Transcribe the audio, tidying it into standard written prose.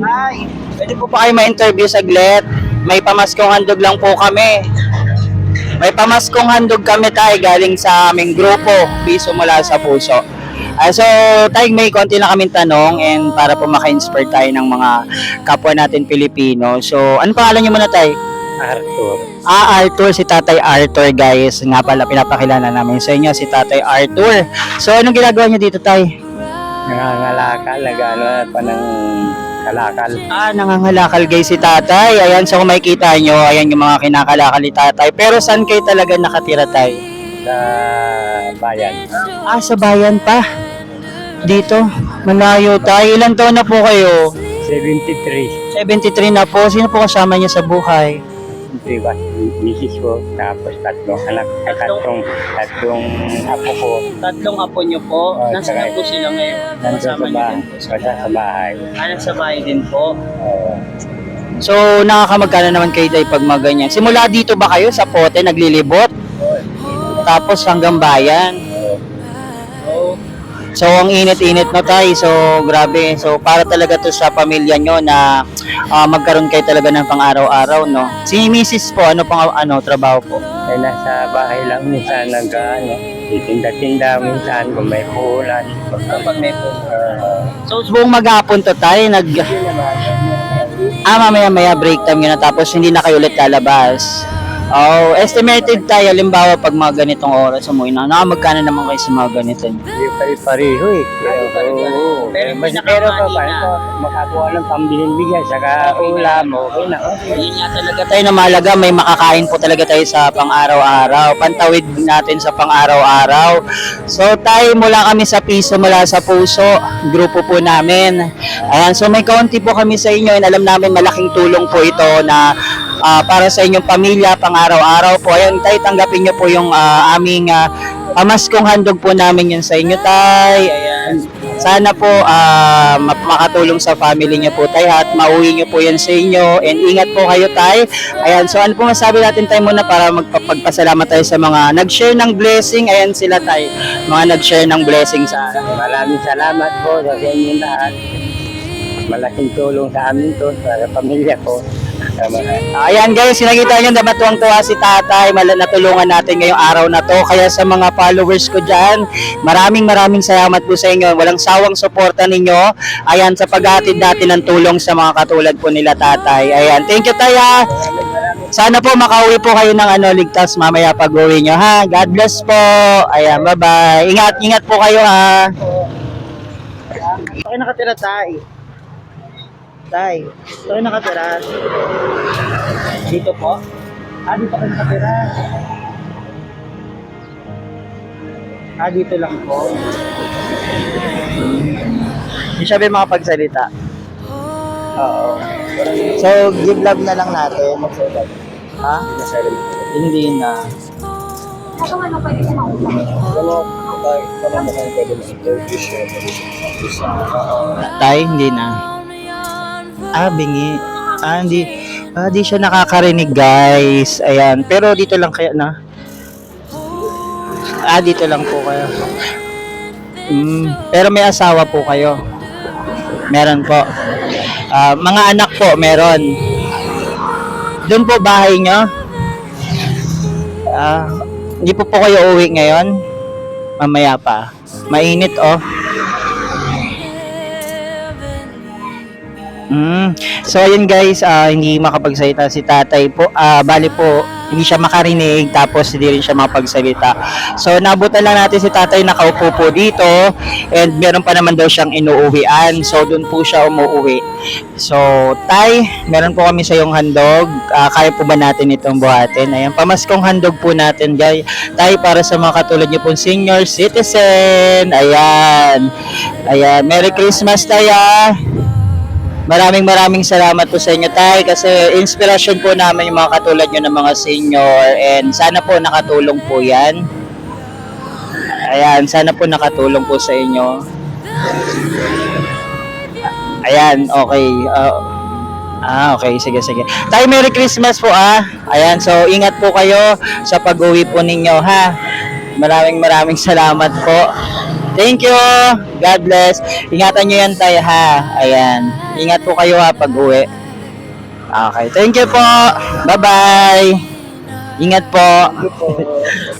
Ay, pwede po ba kayo ma-interview saglit? May pamaskong handog lang po kami. May pamaskong handog kami tayo galing sa aming grupo, Piso Mula sa Puso. So, tayo may konti lang kaming tanong and para po maka-inspire tayo ng mga kapwa natin Pilipino. So, ano pangalan niyo muna tayo? Arthur. Arthur, si Tatay Arthur guys. Nga pala, pinapakilala namin sa inyo si Tatay Arthur. So, anong ginagawa niyo dito tayo? Nangangalakal, nag-ano pa ng kalakal. Nangangalakal guys si Tatay. Ayan, so kung makikita nyo, ayan yung mga kinakalakal ni Tatay. Pero saan kayo talaga nakatira tayo? Sa bayan. Sa bayan pa. Dito, malayo tayo. Ilan taon na po kayo? 73. 73 na po. Sino po kasama niyo sa buhay? Diba? Misis ko, tapos tatlong anak, tatlong apo ko. Tatlong apo niyo po. Nasaan po sila ngayon? Nandun sa bahay. Sa bahay. Nasa bahay din po. So, nakakamagkano naman kayo tayo pag maganyan? Simula dito ba kayo sa Pote, naglilibot? Tapos hanggang bayan? So, ang init-init no tayo. So, grabe. So, para talaga to sa pamilya nyo na magkaroon kayo talaga ng pang-araw-araw, no? Si Mrs. po, ano pang trabaho po? Ay nasa bahay lang minsan titinda-tinda minsan kung may ulan. Pag may po. So, buong maghapon to tayo, mamaya break time yun na tapos hindi na kayo ulit lalabas. Estimated tayo, halimbawa pag mga ganitong oras umuwi na, magkano naman kayo sa mga ganito? Hindi pari-pariho eh. Oo. Pero pa makakuha ng pambiling bigyan saka ulam, okay na. Yun nga talaga tayo na mahalaga, may makakain po talaga tayo sa pang-araw-araw. Pantawid natin sa pang-araw-araw. So tayo, mula kami sa Piso Mula sa Puso, grupo po namin. Ayan, so may kaunti po kami sa inyo and alam namin malaking tulong po ito na para sa inyong pamilya, pang-araw-araw po. Ayan, tayo, tanggapin nyo po yung aming pamaskong handog po namin yun sa inyo, tay. Ayan. Sana po makatulong sa family nyo po, tay, at mauwi nyo po yan sa inyo. And ingat po kayo, tay. Ayan, so ano po masabi natin tayo muna para magpapagpasalamat tayo sa mga nag-share ng blessing. Ayan sila, tay. Mga nag-share ng blessing sa akin. Maraming salamat po sa inyong lahat. Malaking tulong sa amin to, sa pamilya ko. Ayan guys, sinakita nyo na matuwang-tuwa si Tatay, natulungan natin ngayong araw na to. Kaya sa mga followers ko dyan, maraming salamat po sa inyo. Walang sawang suporta ninyo. Ayan, sa paghatid natin ng tulong sa mga katulad po nila Tatay. Ayan, thank you Taya. Sana po makauwi po kayo ng ligtas mamaya pag uwi nyo, ha. God bless po. Ayan, bye-bye. Ingat po kayo, ha. Okay, nakatira Tay. Tay, ito kayo nakatira. Dito po? Dito kayo nakatira. Dito lang po. Hindi siya ba makapagsalita? Oo. So, give love na lang natin. Ha? Hindi na. Kung ano pwede ko mautang? Tay, hindi na. Bingi. Hindi siya nakakarinig, guys. Ayan. Pero dito lang kaya na. Dito lang po kayo. Pero may asawa po kayo. Meron po. Mga anak po, meron. Doon po bahay nyo? Hindi po kayo uwi ngayon? Mamaya pa. Mainit, oh. So ayun guys, hindi makapagsalita si Tatay po. Bali po, hindi siya makarinig tapos hindi rin siya makapagsalita. So nabutan lang natin si Tatay nakaupo po dito and meron pa naman daw siyang inuuwian. So doon po siya umuwi. So Tay, meron po kami sa iyong handog. Kaya po ba natin itong buhatin? Ayan, pamaskong handog po natin guys. Tay, para sa mga katulad niyo pong senior citizen. Ayan. Ayan, Merry Christmas Tay. Maraming salamat po sa inyo Tay kasi inspirasyon po namin yung mga katulad nyo ng mga senior and sana po nakatulong po yan. Ayan, sana po nakatulong po sa inyo. Ayan, okay. Okay, sige. Tay, Merry Christmas po Ayan, so ingat po kayo sa pag-uwi po ninyo, ha. Maraming salamat po. Thank you. God bless. Ingatan nyo yan Tay, ha. Ayan. Ingat po kayo ha pag uwi. Okay, thank you po. Bye-bye. Ingat po.